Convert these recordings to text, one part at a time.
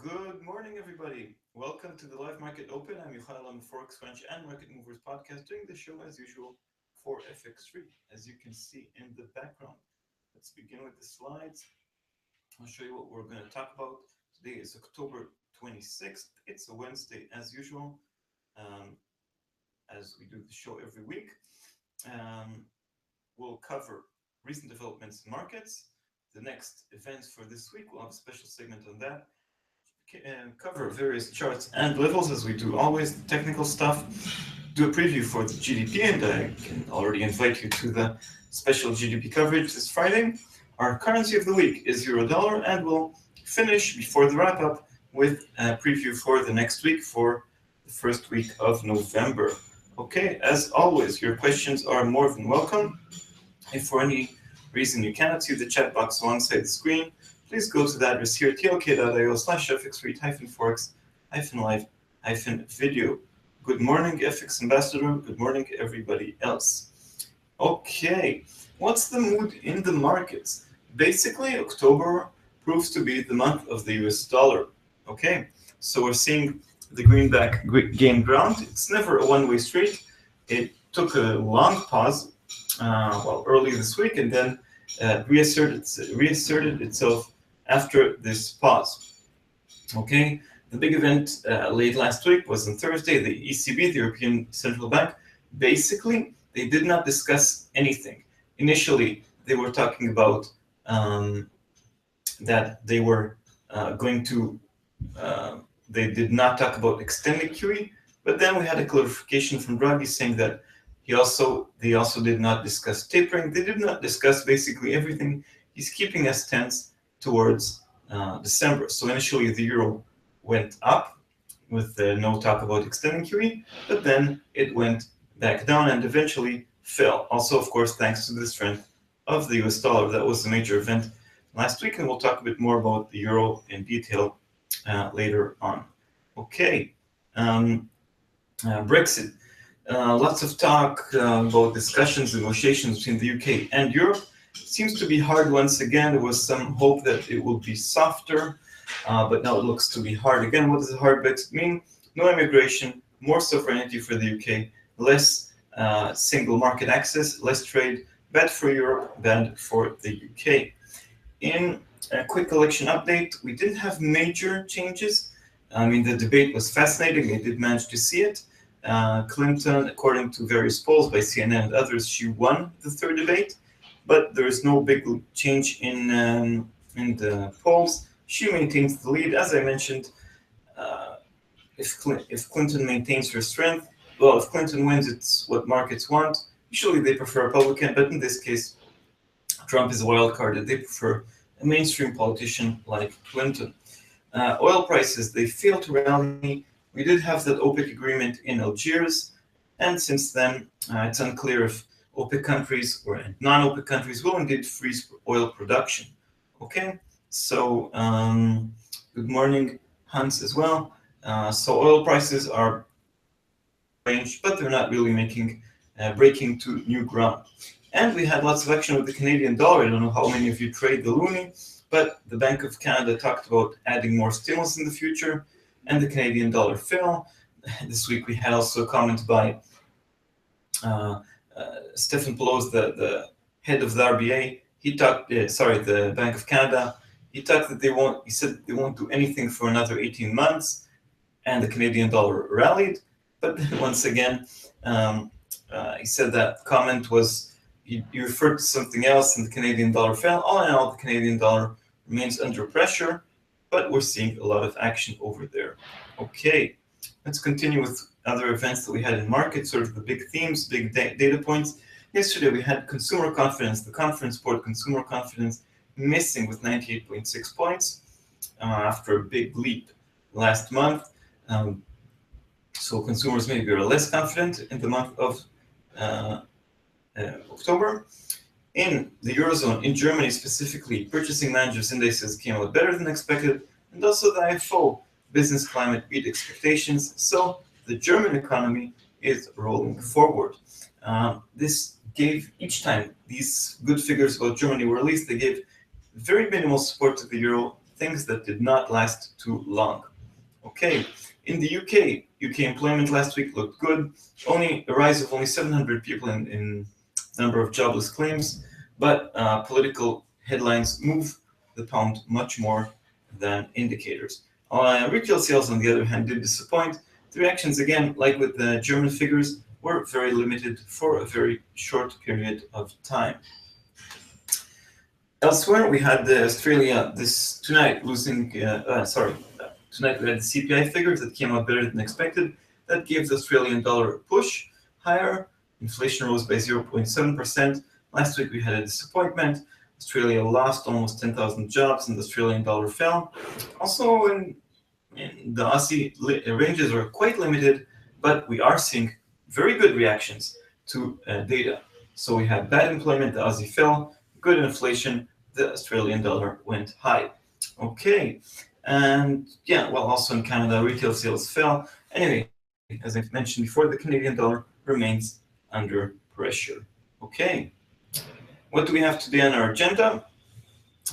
Good morning, everybody. Welcome to the Live Market Open. I'm Yohay Elam, Forex French and Market Movers podcast, doing the show as usual for FX3, as you can see in the background. Let's begin with the slides. I'll show you what we're going to talk about. Today is October 26th. It's a Wednesday, as usual, as we do the show every week. We'll cover recent developments in markets. The next events for this week, we'll have a special segment on that. Cover various charts and levels as we do always, the technical stuff, do a preview for the GDP, and I can already invite you to the special GDP coverage this Friday. Our currency of the week is Euro-Dollar, and we'll finish before the wrap-up with a preview for the next week, for the first week of November. Okay, as always, your questions are more than welcome. If for any reason you cannot see the chat box alongside the screen, please go to the address here, tlk.io/fx3-forex-live-video. Good morning, FX Ambassador. Good morning, everybody else. Okay, what's the mood in the markets? Basically, October proves to be the month of the US dollar. Okay, so we're seeing the greenback gain ground. It's never a one-way street. It took a long pause, early this week, and then reasserted itself after this pause. Okay, the big event late last week was on Thursday. The ECB, the European Central Bank, basically they did not discuss anything. Initially, they were talking about that they were going to. They did not talk about extending QE, but then we had a clarification from Draghi saying that they also did not discuss tapering. They did not discuss basically everything. He's keeping us tense towards December. So initially the euro went up with no talk about extending QE, but then it went back down and eventually fell. Also, of course, thanks to the strength of the US dollar. That was the major event last week, and we'll talk a bit more about the euro in detail later on. Okay, Brexit. Lots of talk about discussions, negotiations between the UK and Europe. Seems to be hard once again. There was some hope that it will be softer, but now it looks to be hard again. What does a hard Brexit mean? No immigration, more sovereignty for the UK, less single market access, less trade, bad for Europe, bad for the UK. In a quick election update, we didn't have major changes. I mean, the debate was fascinating. I did manage to see it. Clinton, according to various polls by CNN and others, she won the third debate, but there is no big change in the polls. She maintains the lead. As I mentioned, if Clinton maintains her strength, well, if Clinton wins, it's what markets want. Usually they prefer Republican, but in this case, Trump is a wild card. They prefer a mainstream politician like Clinton. Oil prices, they fail to rally. We did have that OPEC agreement in Algiers, and since then, it's unclear if OPEC countries or non-OPEC countries will indeed freeze oil production. Okay, so good morning, Hans, as well. So oil prices are range, but they're not really breaking to new ground. And we had lots of action with the Canadian dollar. I don't know how many of you trade the loonie, but the Bank of Canada talked about adding more stimulus in the future, and the Canadian dollar fell. This week we had also a comment by Stephen Pelosi, the head of the RBA. He talked, the Bank of Canada. He talked that he said they won't do anything for another 18 months, and the Canadian dollar rallied. But then once again, he said that comment was, he referred to something else, and the Canadian dollar fell. All in all, the Canadian dollar remains under pressure, but we're seeing a lot of action over there. Okay, let's continue with other events that we had in markets, sort of the big themes, big data points. Yesterday we had consumer confidence, the conference report, consumer confidence missing with 98.6 points after a big leap last month. So consumers maybe are less confident in the month of October. In the Eurozone, in Germany specifically, purchasing managers' indices came out better than expected, and also the IFO business climate beat expectations. So the German economy is rolling forward. This gave, each time these good figures about Germany were released, they gave very minimal support to the euro, things that did not last too long. Okay, in the UK employment last week looked good. Only a rise of only 700 people in number of jobless claims, but political headlines move the pound much more than indicators. Retail sales, on the other hand, did disappoint. The reactions, again, like with the German figures, were very limited for a very short period of time. Elsewhere, we had Australia tonight losing. Tonight we had the CPI figures that came out better than expected. That gave the Australian dollar a push higher. Inflation rose by 0.7%. Last week we had a disappointment. Australia lost almost 10,000 jobs and the Australian dollar fell. Also, in the Aussie ranges are quite limited, but we are seeing very good reactions to data. So we had bad employment, the Aussie fell, good inflation, the Australian dollar went high. Okay, and yeah, well, also in Canada, retail sales fell. Anyway, as I mentioned before, the Canadian dollar remains under pressure. Okay, what do we have today on our agenda?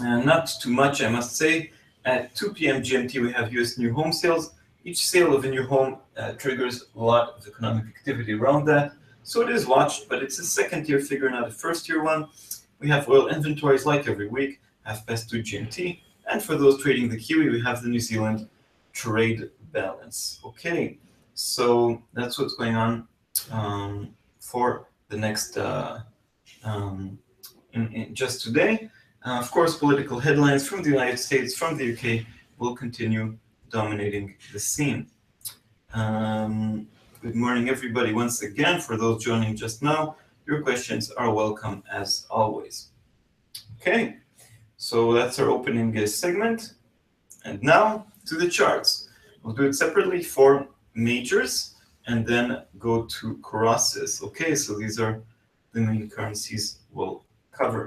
Not too much, I must say. At 2 p.m. GMT, we have US new home sales. Each sale of a new home triggers a lot of economic activity around that. So it is watched, but it's a second-tier figure, not a first-tier one. We have oil inventories like every week, 2:30 GMT. And for those trading the Kiwi, we have the New Zealand trade balance. Okay, so that's what's going on for the next, just today. Of course, political headlines from the United States, from the UK, will continue dominating the scene. Good morning, everybody, once again. For those joining just now, your questions are welcome as always. Okay, so that's our opening segment. And now to the charts. We'll do it separately for majors and then go to crosses. Okay, so these are the main currencies we'll cover.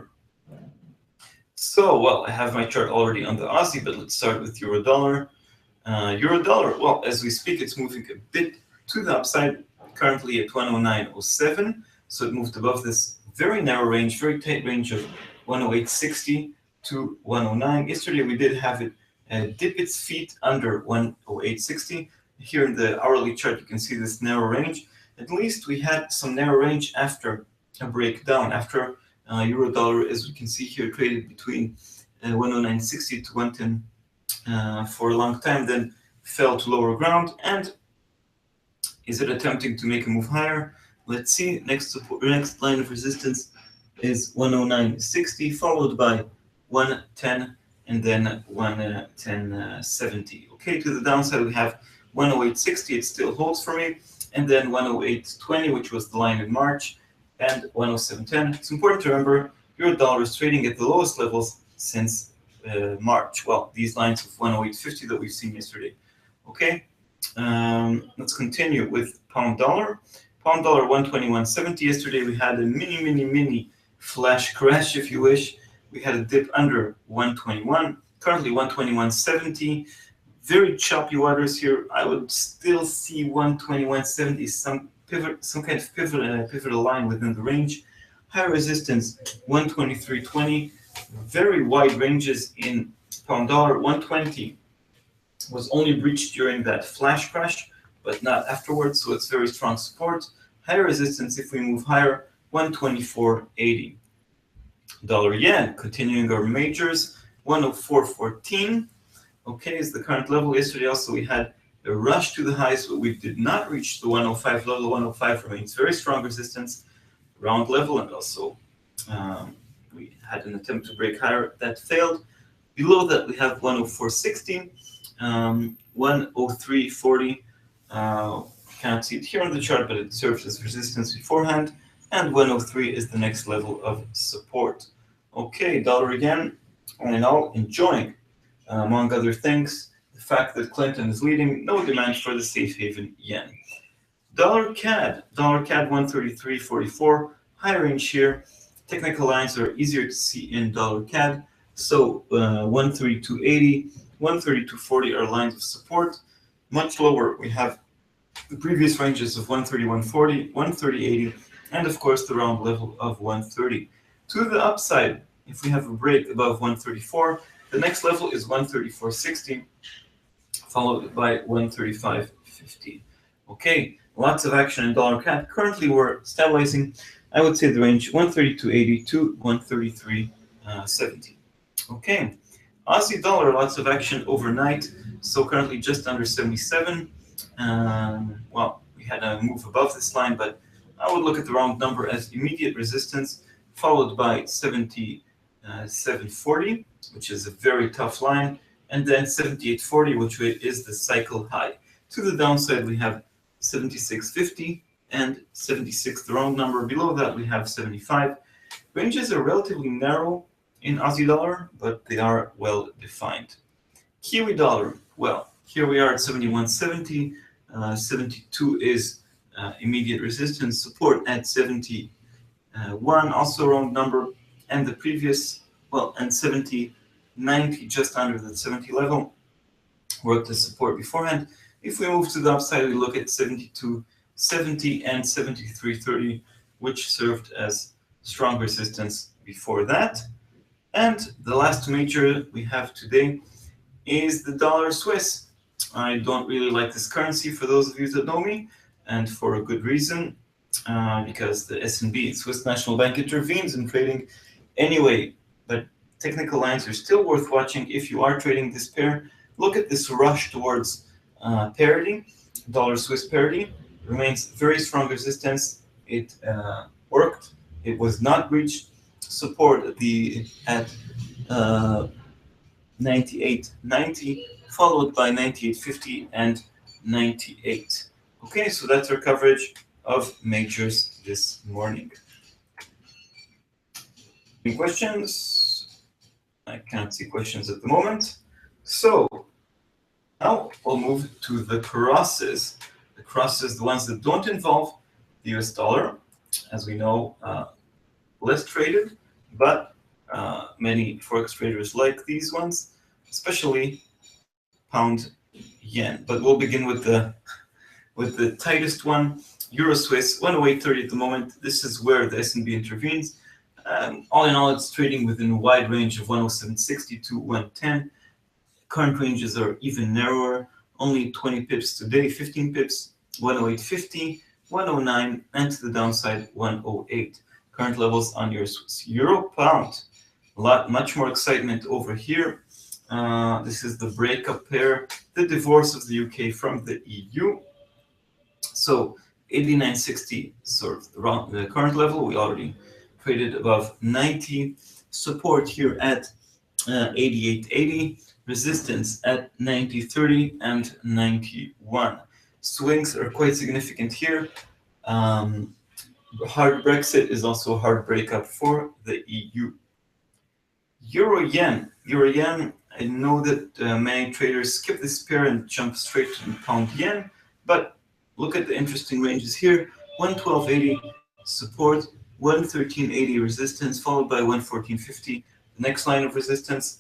So, well, I have my chart already on the Aussie, but let's start with euro dollar. Euro dollar, well, as we speak, it's moving a bit to the upside, currently at 109.07. So it moved above this very narrow range, very tight range of 108.60 to 109. Yesterday, we did have it dip its feet under 108.60. Here in the hourly chart, you can see this narrow range. At least we had some narrow range after a breakdown, after euro dollar, as we can see here, traded between 109.60 to 110 for a long time, then fell to lower ground. And is it attempting to make a move higher? Let's see. Next line of resistance is 109.60, followed by 110 and then 110.70. Okay, to the downside we have 108.60. It still holds for me, and then 108.20, which was the line in March, and 107.10. It's important to remember euro dollar is trading at the lowest levels since March. Well, these lines of 108.50 that we've seen yesterday. Okay, let's continue with pound dollar. Pound dollar 121.70. Yesterday we had a mini flash crash, if you wish. We had a dip under 121. Currently 121.70. Very choppy waters here. I would still see 121.70, some kind of pivotal line within the range. Higher resistance 123.20. Very wide ranges in pound dollar. 120 was only breached during that flash crash, but not afterwards, so it's very strong support. Higher resistance if we move higher, 124.80. Dollar yen, continuing our majors, 104.14. Okay, is the current level. Yesterday also we had a rush to the highs, but we did not reach the 105 level. 105 remains very strong resistance, round level, and also we had an attempt to break higher that failed. Below that we have 104.60, 103.40. Can't see it here on the chart, but it serves as resistance beforehand, and 103 is the next level of support. Okay, dollar again, all in all, enjoying, among other things, the fact that Clinton is leading, no demand for the safe haven yen. Dollar CAD 133.44, high range here. Technical lines are easier to see in dollar CAD, so 132.80, 132.40 are lines of support. Much lower, we have the previous ranges of 131.40, 130.80, and of course the round level of 130. To the upside, if we have a break above 134, The next level is 134.60, followed by 135.50. Okay, lots of action in dollar CAD. Currently, we're stabilizing, I would say, the range 132.80 to 133.70. Okay, Aussie dollar, lots of action overnight. So currently just under 77. Well, we had a move above this line, but I would look at the round number as immediate resistance, followed by 77.40, which is a very tough line, and then 78.40, which is the cycle high. To the downside, we have 76.50 and 76, the round number. Below that, we have 75. Ranges are relatively narrow in Aussie dollar, but they are well defined. Kiwi dollar, well, here we are at 71.70. 72 is immediate resistance, support at 71, also round number, and the previous, well, and 70.90, just under the 70 level, worked the support beforehand. If we move to the upside, we look at 72.70 and 73.30, which served as strong resistance before that. And the last major we have today is the dollar Swiss. I don't really like this currency, for those of you that know me, and for a good reason, because the SNB, Swiss National Bank, intervenes in trading anyway. But technical lines are still worth watching if you are trading this pair. Look at this rush towards parity. Dollar Swiss parity remains very strong resistance. It worked. It was not breached. Support at 98.90, followed by 98.50 and 98. Okay, so that's our coverage of majors this morning. Any questions? I can't see questions at the moment. So now we'll move to the crosses. The crosses, the ones that don't involve the US dollar, as we know, less traded, but many Forex traders like these ones, especially pound yen. But we'll begin with the tightest one, Euro Swiss, 108.30 at the moment. This is where the SNB intervenes. All in all, it's trading within a wide range of 107.60 to 110. Current ranges are even narrower, only 20 pips today, 15 pips, 108.50, 109, and to the downside, 108. Current levels on your Swiss euro pound. Much more excitement over here. This is the breakup pair, the divorce of the UK from the EU. So 89.60 sort of the current level. We already traded above 90. Support here at 88.80. Resistance at 90.30 and 91. Swings are quite significant here. Hard Brexit is also a hard breakup for the EU. Euro yen. I know that many traders skip this pair and jump straight to pound yen, but look at the interesting ranges here. 112.80 support, 113.80 resistance, followed by 114.50. The next line of resistance.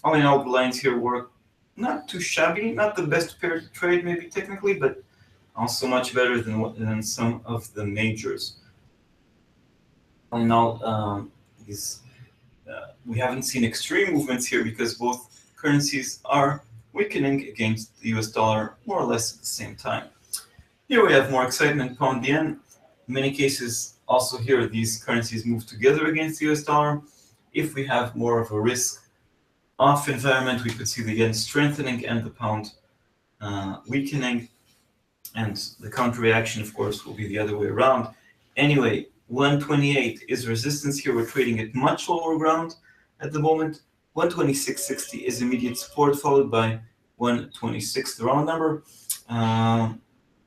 All in all, the lines here work not too shabby, not the best pair to trade maybe technically, but also much better than some of the majors. All in all, we haven't seen extreme movements here because both currencies are weakening against the US dollar more or less at the same time. Here we have more excitement, pound yen. In many cases, also here, these currencies move together against the US dollar. If we have more of a risk-off environment, we could see the yen strengthening and the pound weakening. And the counter reaction, of course, will be the other way around. Anyway, 128 is resistance here. We're trading at much lower ground at the moment. 126.60 is immediate support, followed by 126, the round number.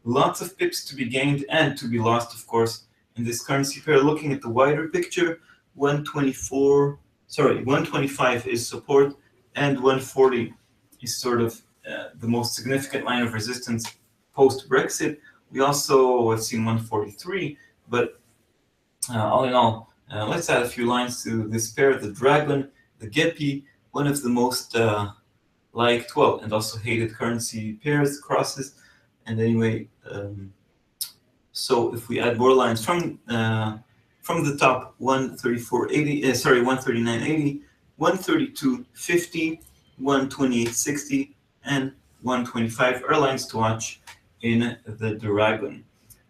Lots of pips to be gained and to be lost, of course, in this currency pair. Looking at the wider picture, 125 is support, and 140 is sort of the most significant line of resistance post-Brexit. We also have seen 143, but all in all, let's add a few lines to this pair. The Dragon, the Gepi, one of the most liked, well, and also hated currency pairs, crosses. And anyway, so if we add more lines from the top, 134.80, 139.80, 132.50, 128.60 and 125 are lines to watch in the dragon.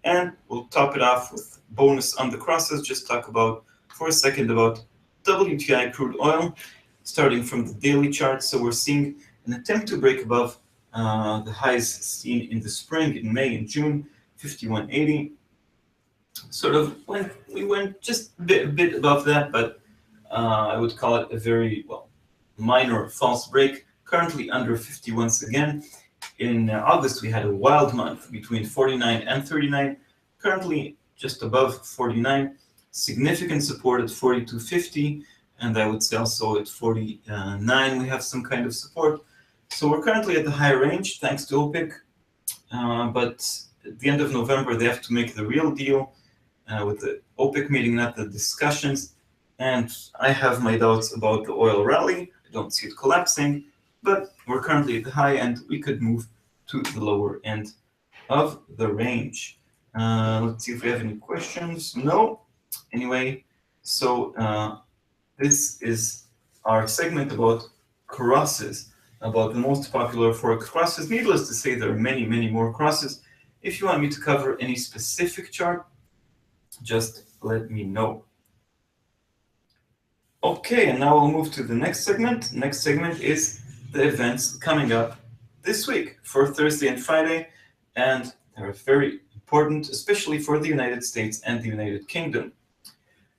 And we'll top it off with bonus on the crosses. Just talk about for a second about WTI crude oil, starting from the daily chart. So we're seeing an attempt to break above the highs seen in the spring, in May and June, 51.80. Sort of we went just a bit above that, but I would call it a very minor false break. Currently under 50 once again. In August, we had a wild month between 49 and 39. Currently just above 49. Significant support at 42.50, and I would say also at 49 we have some kind of support. So we're currently at the high range thanks to OPEC, but at the end of November they have to make the real deal with the OPEC meeting, not the discussions. And I have my doubts about the oil rally. I don't see it collapsing, but we're currently at the high end. We could move to the lower end of the range. Let's see if we have any questions. No. Anyway, so this is our segment about crosses, about the most popular Forex crosses. Needless to say, there are many, many more crosses. If you want me to cover any specific chart, just let me know. Okay, and now we'll move to the next segment. Next segment is the events coming up this week for Thursday and Friday, and they're very important, especially for the United States and the United Kingdom.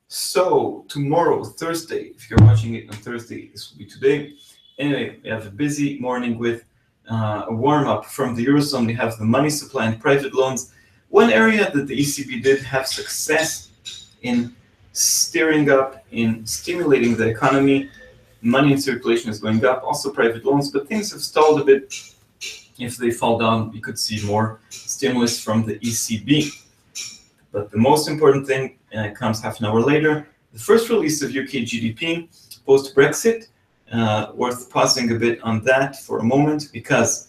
So tomorrow, Thursday, if you're watching it on Thursday, this will be today. Anyway, we have a busy morning with a warm-up from the Eurozone. We have the money supply and private loans. One area that the ECB did have success in steering up, in stimulating the economy. Money in circulation is going up, also private loans, but things have stalled a bit. If they fall down, we could see more stimulus from the ECB. But the most important thing comes half an hour later. The first release of UK GDP post-Brexit. Worth pausing a bit on that for a moment, because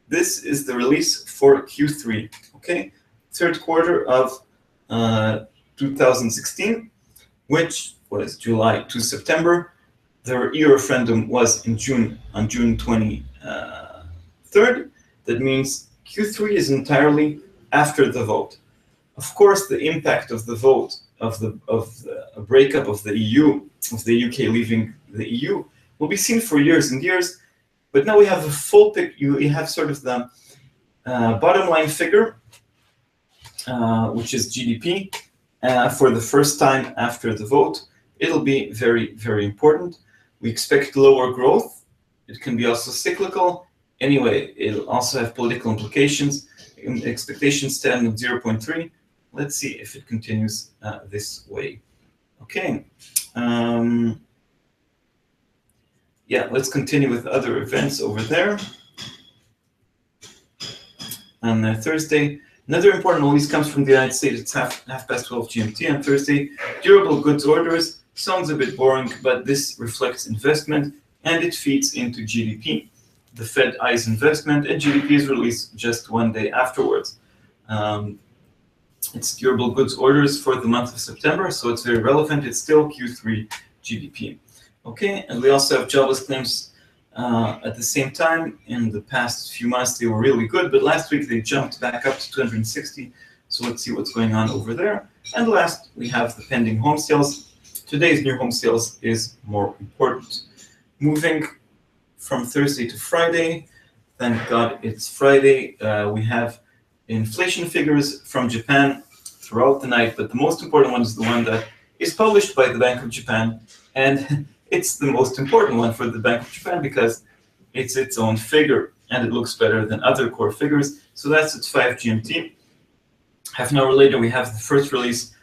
this is the release for Q3, okay? Third quarter of 2016, which was July to September. The EU referendum was in June, on June 23rd. That means Q3 is entirely after the vote. Of course, the impact of the vote of the breakup of the EU, of the UK leaving the EU, will be seen for years and years. But now we have a full picture. You have sort of the bottom line figure, which is GDP, for the first time after the vote. It'll be very, very important. We expect lower growth. It can be also cyclical. Anyway, it'll also have political implications. Expectations stand at 0.3. Let's see if it continues this way. Okay. Yeah, let's continue with other events over there. On Thursday, another important release comes from the United States. It's half past 12 GMT on Thursday. Durable goods orders. Sounds a bit boring, but this reflects investment and it feeds into GDP. The Fed eyes investment, and GDP is released just one day afterwards. It's durable goods orders for the month of September, so it's very relevant. It's still Q3 GDP. Okay, and we also have jobless claims at the same time. In the past few months, they were really good, but last week they jumped back up to 260. So let's see what's going on over there. And last, we have the pending home sales. Today's new home sales is more important. Moving from Thursday to Friday, thank God it's Friday. We have inflation figures from Japan throughout the night, but the most important one is the one that is published by the Bank of Japan, and it's the most important one for the Bank of Japan because it's its own figure and it looks better than other core figures. So that's at 5 GMT. Half an hour later, we have the first release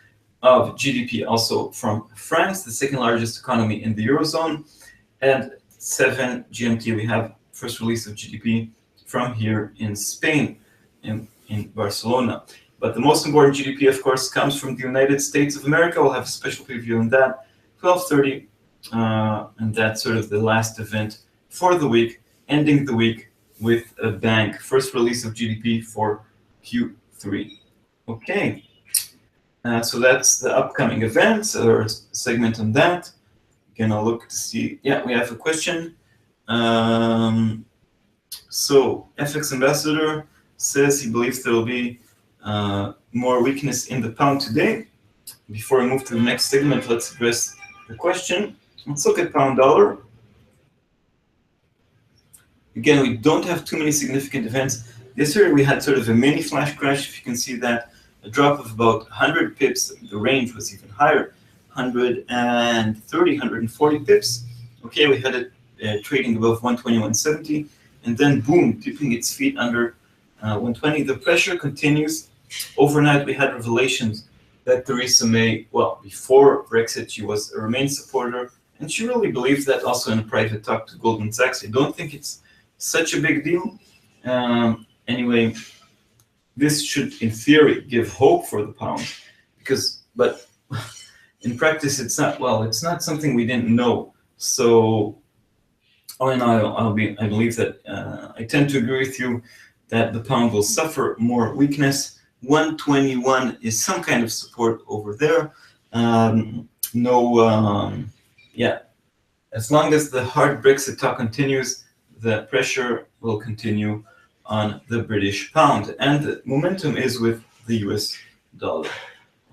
of GDP also from France, the second largest economy in the Eurozone. And 7 GMT, we have first release of GDP from here in Spain, in Barcelona. But the most important GDP, of course, comes from the United States of America. We'll have a special preview on that, 12:30. And that's sort of the last event for the week, ending the week with a bang. First release of GDP for Q3. Okay. So that's the upcoming events or segment on that. Gonna look to see. Yeah, we have a question. So FX Ambassador says he believes there will be more weakness in the pound today. Before we move to the next segment, let's address the question. Let's look at pound dollar. Again, we don't have too many significant events. Yesterday we had sort of a mini flash crash. If you can see that, a drop of about 100 pips. The range was even higher, 130, 140 pips. Okay, we had it trading above 121.70, and then boom, dipping its feet under 120. The pressure continues. Overnight, we had revelations that Theresa May, well, before Brexit, she was a Remain supporter, and she really believes that also in a private talk to Goldman Sachs. I don't think it's such a big deal. Anyway, this should, in theory, give hope for the pound, but in practice, it's not. Well, it's not something we didn't know. So, all in all, I believe that I tend to agree with you that the pound will suffer more weakness. 121 is some kind of support over there. Yeah. As long as the hard Brexit talk continues, the pressure will continue on the British pound, and the momentum is with the US dollar.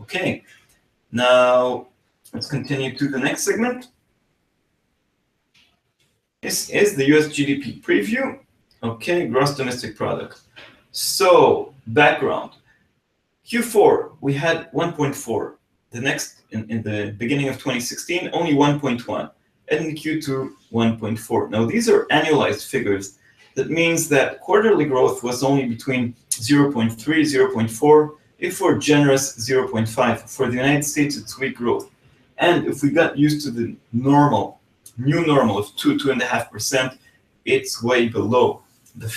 Okay, now let's continue to the next segment. This is the US GDP preview. Okay, gross domestic product. So, background. Q4, we had 1.4. The next, in the beginning of 2016, only 1.1. And in Q2, 1.4. Now, these are annualized figures. That means that quarterly growth was only between 0.3, 0.4. If we're generous, 0.5. For the United States, it's weak growth. And if we got used to the new normal of 2.5%, it's way below. The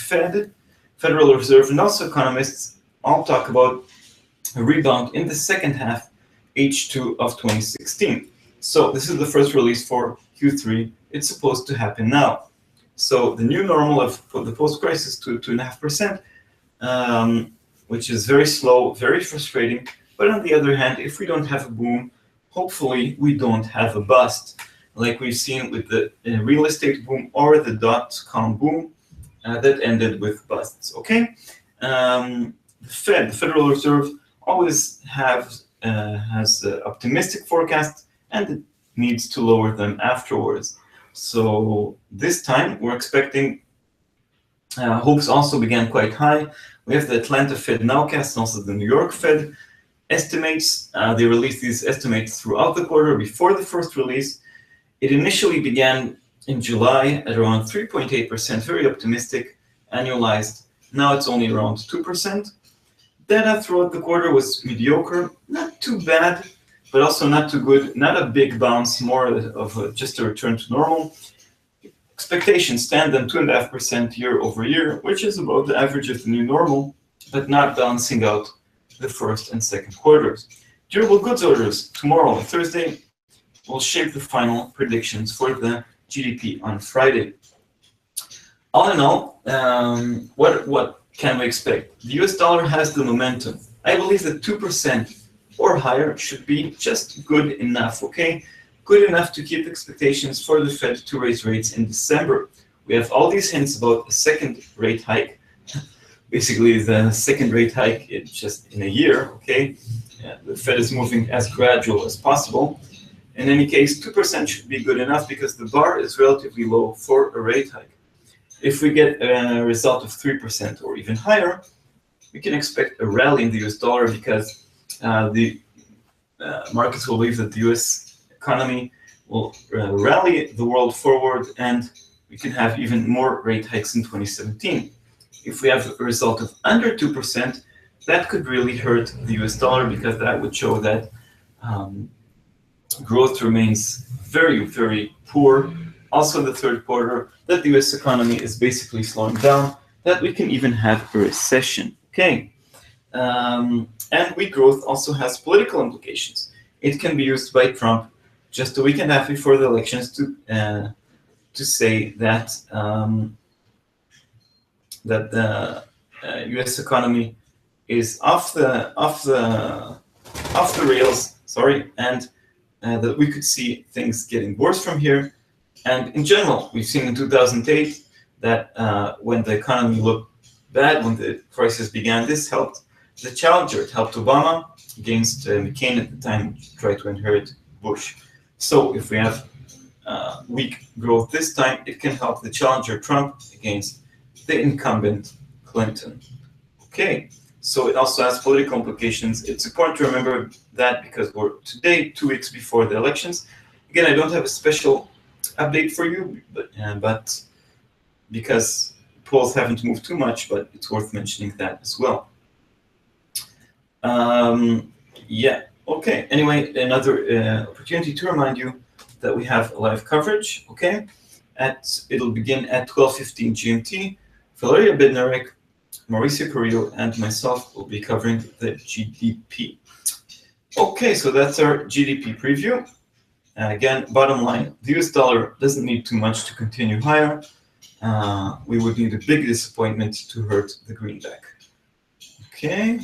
Federal Reserve, and also economists all talk about a rebound in the second half, H2 of 2016. So this is the first release for Q3. It's supposed to happen now. So the new normal for the post-crisis 2.5%, which is very slow, very frustrating. But on the other hand, if we don't have a boom, hopefully we don't have a bust, like we've seen with the real estate boom or the dot-com boom that ended with busts. Okay, the Federal Reserve, always has optimistic forecasts, and it needs to lower them afterwards. So this time we're expecting, hopes also began quite high. We have the Atlanta Fed nowcast and also the New York Fed estimates. They released these estimates throughout the quarter before the first release. It initially began in July at around 3.8%, very optimistic, annualized. Now it's only around 2%. Data throughout the quarter was mediocre, not too bad, but also not too good. Not a big bounce, more of just a return to normal. Expectations stand on 2.5% year over year, which is about the average of the new normal, but not balancing out the first and second quarters. Durable goods orders tomorrow, Thursday, will shape the final predictions for the GDP on Friday. All in all, what can we expect? The US dollar has the momentum. I believe that 2% or higher should be just good enough, okay? Good enough to keep expectations for the Fed to raise rates in December. We have all these hints about a second rate hike. Basically, the second rate hike just in a year, okay? The Fed is moving as gradual as possible. In any case, 2% should be good enough because the bar is relatively low for a rate hike. If we get a result of 3% or even higher, we can expect a rally in the US dollar because the markets will believe that the US economy will rally the world forward, and we can have even more rate hikes in 2017. If we have a result of under 2%, that could really hurt the US dollar because that would show that growth remains very, very poor. Also in the third quarter, that the US economy is basically slowing down, that we can even have a recession. Okay. And weak growth also has political implications. It can be used by Trump just a week and a half before the elections to say that that the U.S. economy is off the rails. Sorry, and that we could see things getting worse from here. And in general, we've seen in 2008 that when the economy looked bad, when the crisis began, this helped the challenger. It helped Obama against McCain at the time, tried to inherit Bush. So if we have weak growth this time, it can help the challenger Trump against the incumbent Clinton. Okay, so it also has political implications. It's important to remember that because we're today 2 weeks before the elections. Again, I don't have a special update for you, but because polls haven't moved too much, but it's worth mentioning that as well. Yeah, okay. Anyway, another opportunity to remind you that we have live coverage, okay? It'll begin at 12:15 GMT. Valeria Bednarek, Mauricio Carrillo, and myself will be covering the GDP. Okay, so that's our GDP preview. Again, bottom line, the US dollar doesn't need too much to continue higher. We would need a big disappointment to hurt the greenback. Okay.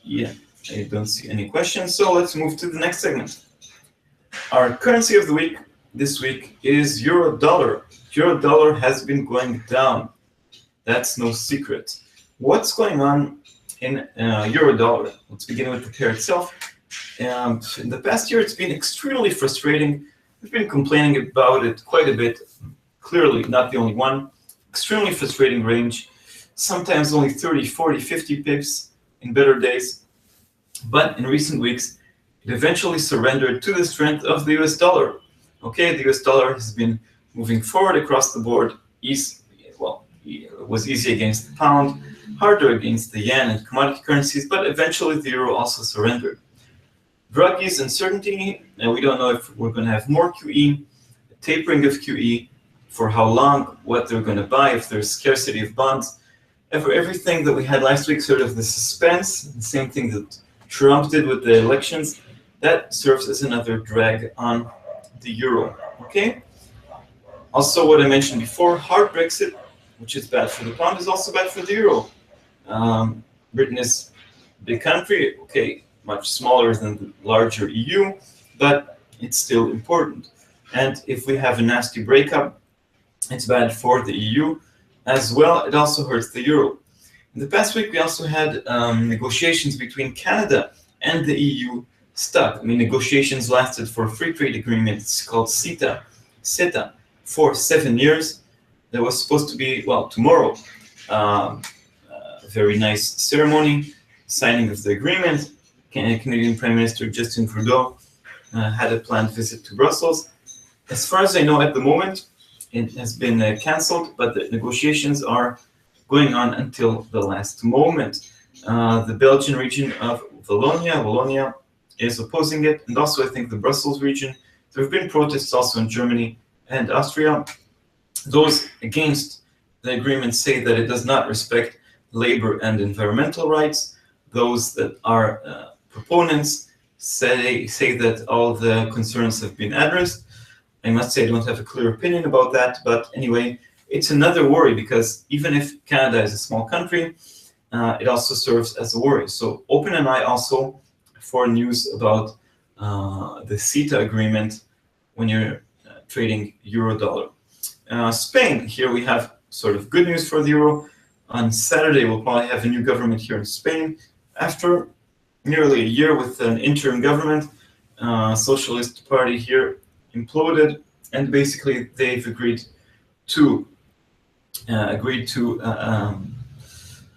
Yeah, I don't see any questions, so let's move to the next segment. Our currency of the week this week is euro dollar. Euro dollar has been going down. That's no secret. What's going on in euro dollar? Let's begin with the pair itself. In the past year, it's been extremely frustrating. We've been complaining about it quite a bit. Clearly, not the only one. Extremely frustrating range. Sometimes only 30, 40, 50 pips in better days. But in recent weeks, it eventually surrendered to the strength of the US dollar. Okay, the US dollar has been moving forward across the board. Well, it was easy against the pound, harder against the yen and commodity currencies, but eventually the euro also surrendered. Draghi's uncertainty, and we don't know if we're going to have more QE, tapering of QE, for how long, what they're going to buy, if there's scarcity of bonds. Everything that we had last week, sort of the suspense, the same thing that Trump did with the elections, that serves as another drag on the euro. Okay. Also, what I mentioned before, hard Brexit, which is bad for the pound, is also bad for the euro. Britain is a big country, okay, much smaller than the larger EU, but it's still important. And if we have a nasty breakup, it's bad for the EU as well. It also hurts the euro. In the past week, we also had negotiations between Canada and the EU stuck. I mean, negotiations lasted for a free trade agreement. It's called CETA, for 7 years. There was supposed to be, well, tomorrow, a very nice ceremony, signing of the agreement. Canadian Prime Minister Justin Trudeau had a planned visit to Brussels. As far as I know at the moment, it has been cancelled, but the negotiations are going on until the last moment. The Belgian region of Wallonia is opposing it, and also I think the Brussels region. There have been protests also in Germany and Austria. Those against the agreement say that it does not respect labor and environmental rights. Those that are proponents say that all the concerns have been addressed. I must say I don't have a clear opinion about that, but anyway, it's another worry because even if Canada is a small country, it also serves as a worry. So open an eye also for news about the CETA agreement when you're trading euro-dollar. Spain, here we have sort of good news for the euro. On Saturday, we'll probably have a new government here in Spain. After nearly a year with an interim government, Socialist Party here imploded, and basically they've agreed to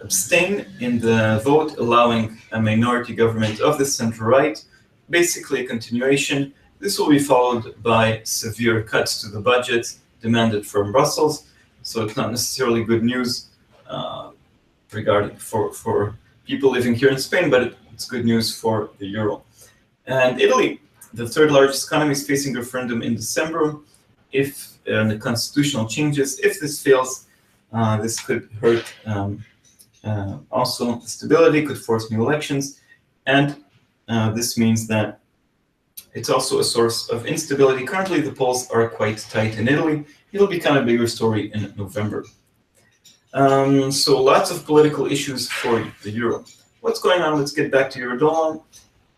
abstain in the vote, allowing a minority government of the center-right, basically a continuation. This will be followed by severe cuts to the budget demanded from Brussels, so it's not necessarily good news regarding for people living here in Spain, but it's good news for the euro. And Italy, the third largest economy, is facing a referendum in December. If the constitutional changes, if this fails, this could hurt also stability, could force new elections, and this means that it's also a source of instability. Currently, the polls are quite tight in Italy. It'll become a bigger story in November. So lots of political issues for the euro. What's going on? Let's get back to euro dollar.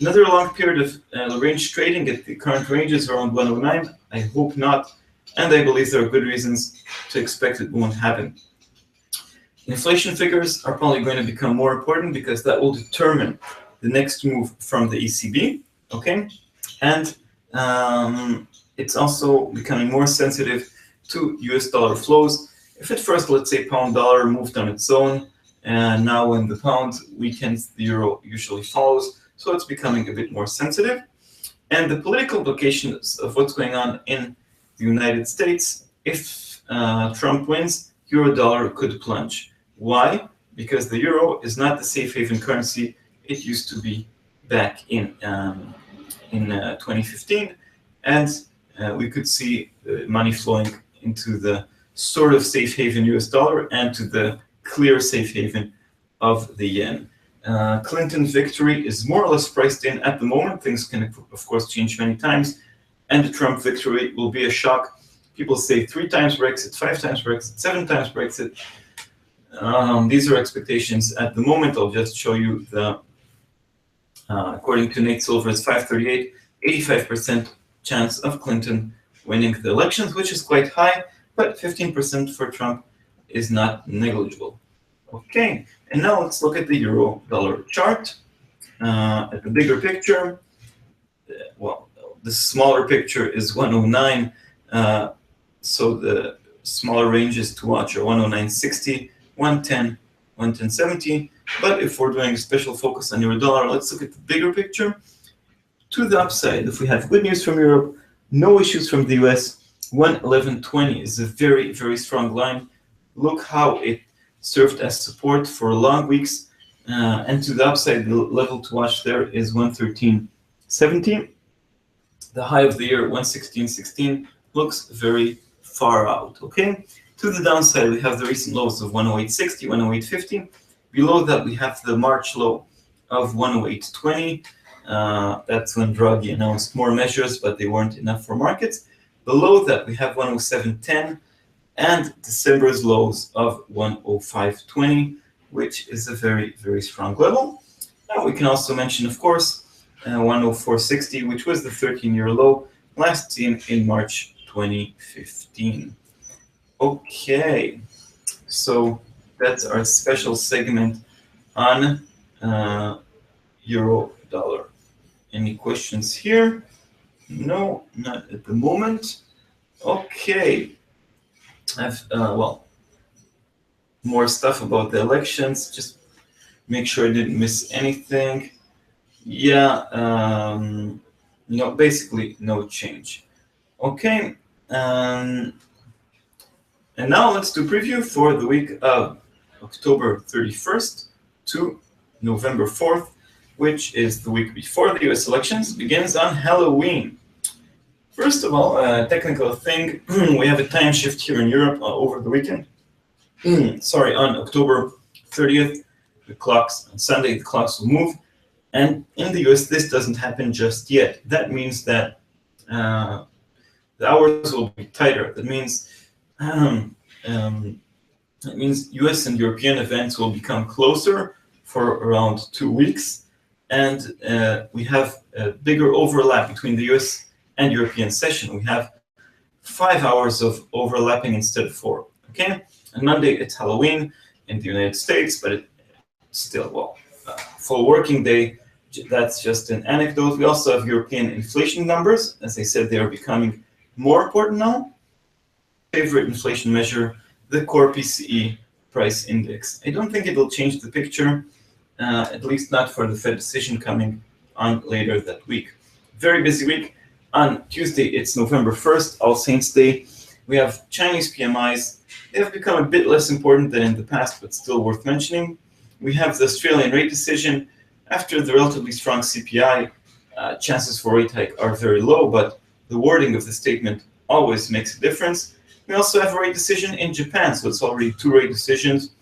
Another long period of range trading at the current ranges around 109. I hope not, and I believe there are good reasons to expect it won't happen. Inflation figures are probably going to become more important because that will determine the next move from the ECB, okay? And it's also becoming more sensitive to US dollar flows. If at first, let's say, pound dollar moved on its own, and now when the pound weakens, the euro usually follows, so it's becoming a bit more sensitive. And the political implications of what's going on in the United States, if Trump wins, euro dollar could plunge. Why? Because the euro is not the safe haven currency it used to be back in 2015, and we could see money flowing into the sort of safe haven US dollar and to the clear safe haven of the yen. Clinton's victory is more or less priced in at the moment. Things can, of course, change many times, and the Trump victory will be a shock. People say 3 times Brexit, 5 times Brexit, 7 times Brexit. These are expectations at the moment. I'll just show you the, according to Nate Silver's 538, 85% chance of Clinton winning the elections, which is quite high, but 15% for Trump is not negligible. Okay, and now let's look at the euro dollar chart. At the bigger picture, well, the smaller picture is 109, so the smaller ranges to watch are 109.60, 110, 110.70. But if we're doing a special focus on euro dollar, let's look at the bigger picture. To the upside, if we have good news from Europe, no issues from the US, 111.20 is a very, very strong line. Look how it served as support for long weeks. And to the upside, the level to watch there is 113.70. The high of the year, 116.16, looks very far out, okay? To the downside, we have the recent lows of 108.60, 108.50. Below that, we have the March low of 108.20. That's when Draghi announced more measures, but they weren't enough for markets. Below that, we have 107.10 and December's lows of 105.20, which is a very, very strong level. Now we can also mention, of course, 104.60, which was the 13-year low last seen in March 2015. Okay, so that's our special segment on euro dollar. Any questions here? No, not at the moment. Okay, I've well, more stuff about the elections. Just make sure I didn't miss anything. Yeah, no, basically no change. Okay, and now let's do preview for the week of October 31st to November 4th, which is the week before the US elections, begins on Halloween. First of all, a technical thing, we have a time shift here in Europe over the weekend. Sorry, on October 30th, the clocks, on Sunday, the clocks will move. And in the US, this doesn't happen just yet. That means that the hours will be tighter. That means US and European events will become closer for around 2 weeks. And we have a bigger overlap between the US and European session. We have 5 hours of overlapping instead of 4. Okay? On Monday, it's Halloween in the United States, but it's still, well, full working day. That's just an anecdote. We also have European inflation numbers. As I said, they are becoming more important now. Favorite inflation measure, the core PCE price index. I don't think it will change the picture, at least not for the Fed decision coming on later that week. Very busy week. On Tuesday, it's November 1st, All Saints Day. We have Chinese PMIs. They have become a bit less important than in the past, but still worth mentioning. We have the Australian rate decision. After the relatively strong CPI, chances for rate hike are very low, but the wording of the statement always makes a difference. We also have a rate decision in Japan, so it's already 2 rate decisions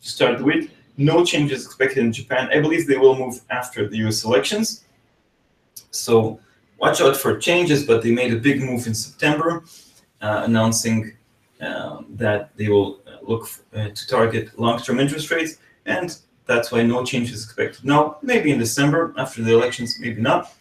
to start the week. No changes expected in Japan. I believe they will move after the US elections. So watch out for changes, but they made a big move in September, announcing that they will look to target long-term interest rates. And That's why no change is expected now. Maybe in December after the elections, maybe not.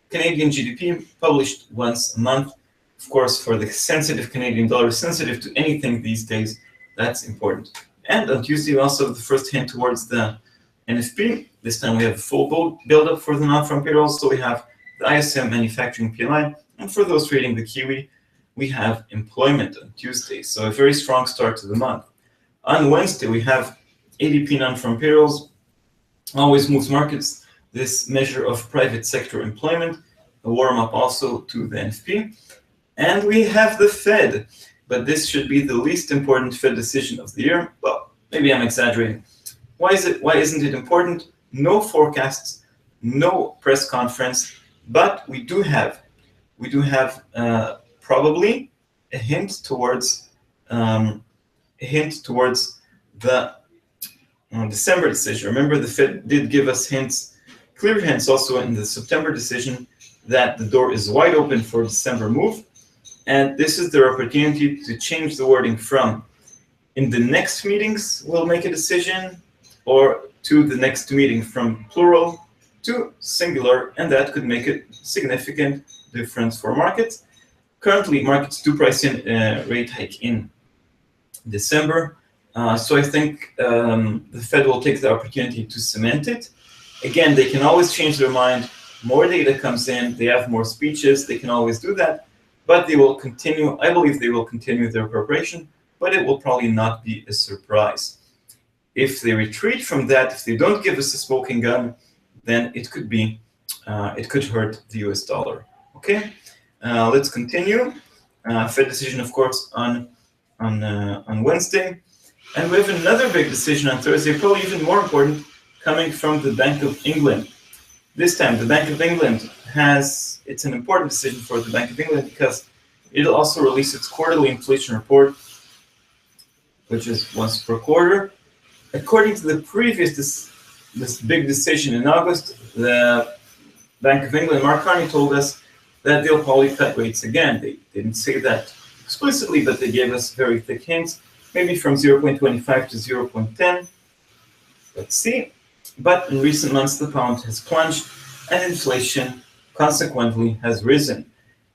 Canadian GDP published once a month. Of course, for the sensitive Canadian dollar, sensitive to anything these days, that's important. And on Tuesday, we also have the first hint towards the NFP. This time we have a full build-up for the non-farm payrolls. So we have the ISM manufacturing PMI. And for those trading the Kiwi, we have employment on Tuesday. So a very strong start to the month. On Wednesday, we have ADP non-farm payrolls. Always moves markets. This measure of private sector employment, a warm-up also to the NFP. And we have the Fed, but this should be the least important Fed decision of the year. Well, maybe I'm exaggerating. Why isn't it important? No forecasts, no press conference, but we do have probably a hint towards the December decision. Remember, the Fed did give us clear hints also in the September decision that the door is wide open for December move. And this is their opportunity to change the wording from in the next meetings we'll make a decision, or to the next meeting, from plural to singular, and that could make a significant difference for markets. Currently, markets do price in rate hike in December. So I think the Fed will take the opportunity to cement it. Again, they can always change their mind. More data comes in, they have more speeches, they can always do that. But they will continue, I believe they will continue their preparation, but it will probably not be a surprise. If they retreat from that, if they don't give us a smoking gun, then it could hurt the US dollar. Okay, let's continue. Fed decision, of course, on Wednesday. And we have another big decision on Thursday, probably even more important, coming from the Bank of England. This time, the Bank of England it's an important decision for the Bank of England because it'll also release its quarterly inflation report, which is once per quarter. According to the previous this big decision in August, the Bank of England, Mark Carney, told us that they'll probably cut rates again. They didn't say that explicitly, but they gave us very thick hints, maybe from 0.25 to 0.10. Let's see. But in recent months, the pound has plunged and inflation consequently has risen.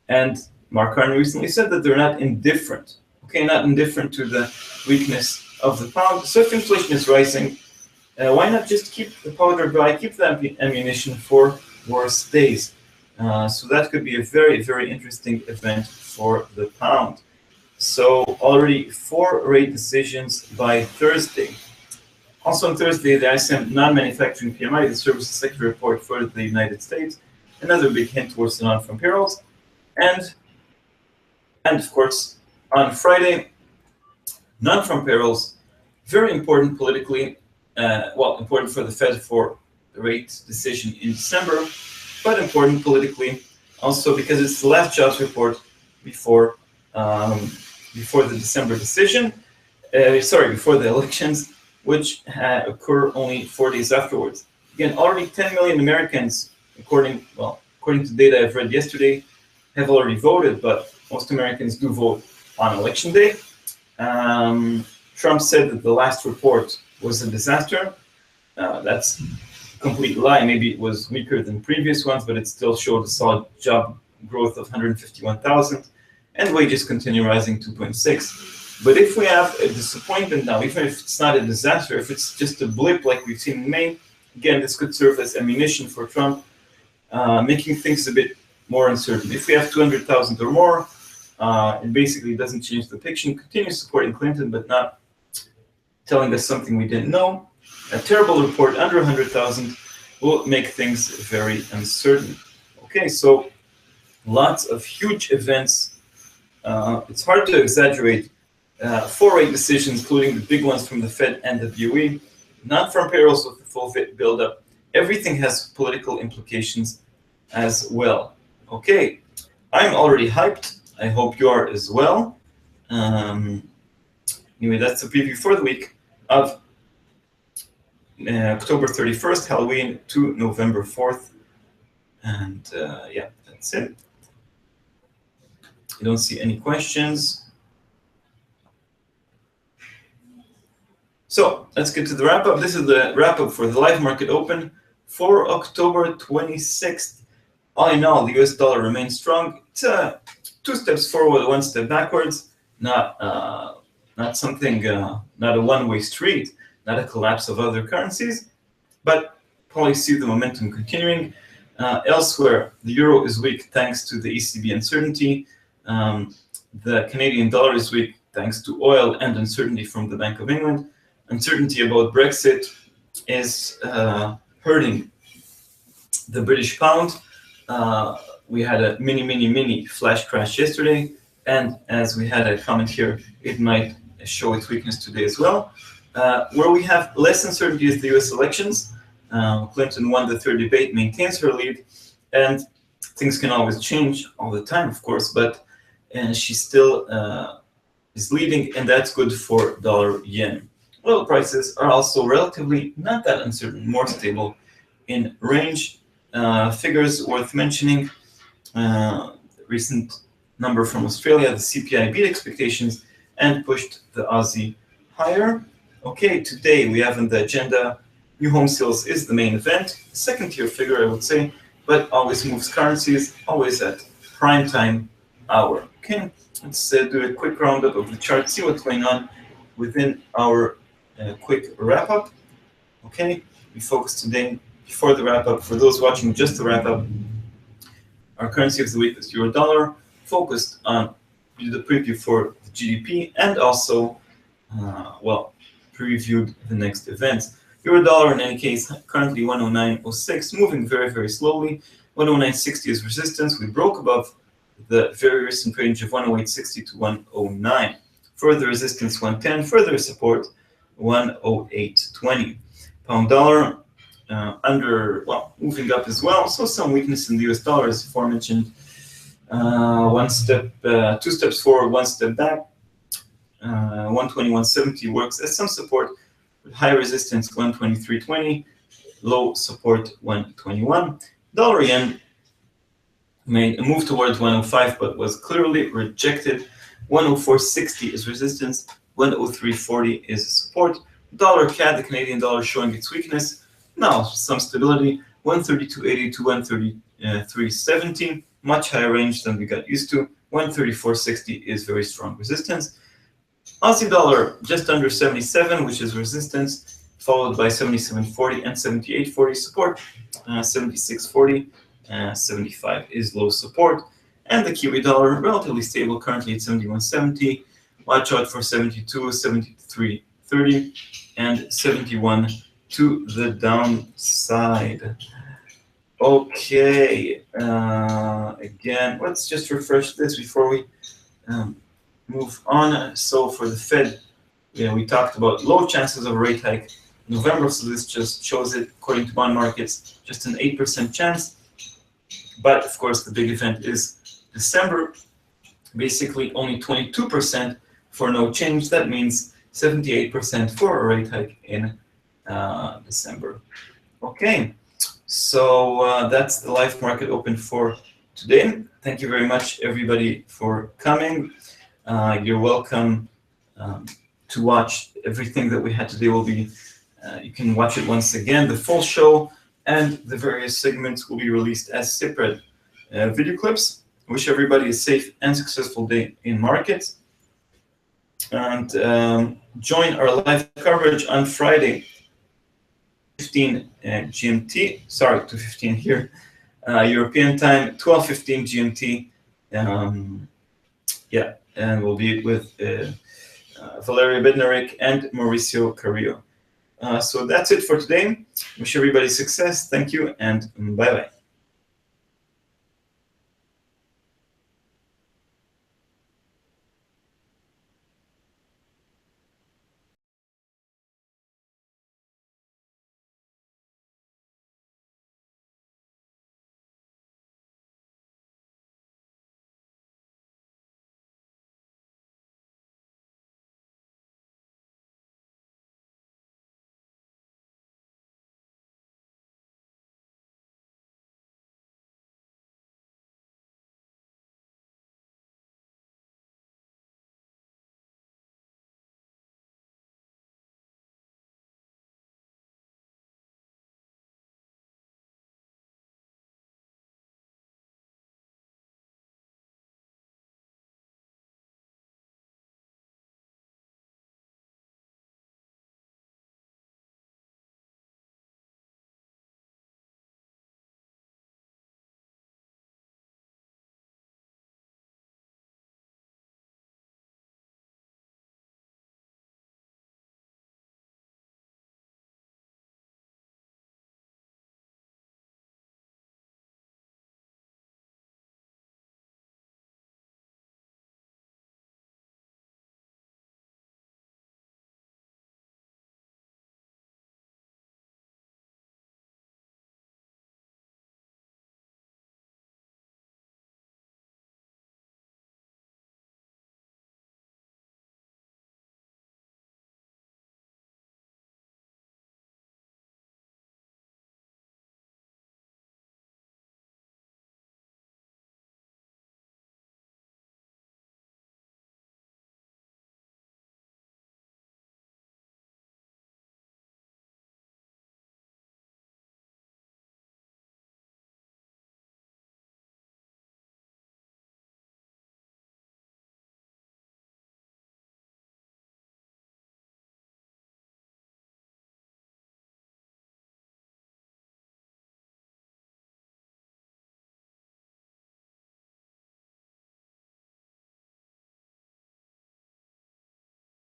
And Mark Carney recently said that they're not indifferent. Okay, not indifferent to the weakness of the pound. So if inflation is rising, why not just keep the powder dry, keep the ammunition for worse days? So that could be a very, very interesting event for the pound. So already 4 rate decisions by Thursday. Also on Thursday, the ISM non-manufacturing PMI, the services sector report for the United States, another big hint towards the non-farm payrolls. And of course, on Friday, non-farm payrolls, very important politically, important for the Fed for the rate decision in December, but important politically also because it's the last jobs report before the December decision, before the elections, which occur only 4 days afterwards. Again, already 10 million Americans, according to data I've read yesterday, have already voted, but most Americans do vote on election day. Trump said that the last report was a disaster. That's a complete lie. Maybe it was weaker than previous ones, but it still showed a solid job growth of 151,000, and wages continue rising 2.6. But if we have a disappointment now, even if it's not a disaster, if it's just a blip like we've seen in May, again, this could serve as ammunition for Trump, making things a bit more uncertain. If we have 200,000 or more, it basically doesn't change the picture. Continues supporting Clinton, but not telling us something we didn't know. A terrible report under 100,000 will make things very uncertain. Okay, so lots of huge events. It's hard to exaggerate. 4 rate decisions, including the big ones from the Fed and the BOE, non-farm payrolls with the full build-up. Everything has political implications as well. Okay, I'm already hyped. I hope you are as well. Anyway, that's the preview for the week of October 31st, Halloween, to November 4th. And yeah, that's it. I don't see any questions. So let's get to the wrap up. This is the wrap up for the live market open for October 26th. All in all, the US dollar remains strong. It's 2 steps forward, 1 step backwards. Not something, not a one-way street, not a collapse of other currencies, but probably see the momentum continuing. Elsewhere, the euro is weak thanks to the ECB uncertainty. The Canadian dollar is weak thanks to oil and uncertainty from the Bank of England. Uncertainty about Brexit is hurting the British pound. We had a mini flash crash yesterday, and as we had a comment here, it might show its weakness today as well. Where we have less uncertainty is the US elections. Clinton won the third debate, maintains her lead, and things can always change all the time, of course, but she still is leading, and that's good for dollar-yen. Oil prices are also relatively not that uncertain, more stable in range. Figures worth mentioning, recent number from Australia, the CPI beat expectations and pushed the Aussie higher. Okay, today we have on the agenda, new home sales is the main event, second tier figure I would say, but always moves currencies, always at prime time hour. Okay, let's do a quick roundup of the chart, see what's going on within our quick wrap up. Okay, we focus today before the wrap up. For those watching just the wrap up, our currency of the week is euro dollar, focused on the preview for the GDP and also, previewed the next events. Euro dollar in any case, currently 109.06, moving very slowly. 109.60 is resistance. We broke above the very recent range of 108.60 to 109. Further resistance 110, further support 108.20. Pound dollar moving up as well. So some weakness in the US dollar as aforementioned. 2 steps forward, 1 step back. 121.70 works as some support with high resistance 123.20, low support 121. Dollar yen made a move towards 105 but was clearly rejected. 104.60 is resistance, 103.40 is support. Dollar CAD, the Canadian dollar, showing its weakness. Now some stability, 132.80 to 133.70, much higher range than we got used to. 134.60 is very strong resistance. Aussie dollar just under 77, which is resistance, followed by 77.40 and 78.40 support. 76.40, 75 is low support. And the Kiwi dollar, relatively stable, currently at 71.70. Watch out for 72, 73.30, and 71 to the downside. Okay, again, let's just refresh this before we move on. So for the Fed, we talked about low chances of a rate hike in November, so this just shows it, according to bond markets, just an 8% chance. But of course, the big event is December, basically only 22% for no change. That means 78% for a rate hike in December. Okay, so that's the live market open for today. Thank you very much, everybody, for coming. You're welcome to watch everything that we had today. Will be you can watch it once again. The full show and the various segments will be released as separate video clips. Wish everybody a safe and successful day in markets. And join our live coverage on Friday, 15 GMT. Sorry, 2:15 here, European time, 12:15 GMT. And we'll be with Valeria Bednarek and Mauricio Carrillo. So that's it for today. Wish everybody success. Thank you, and bye-bye.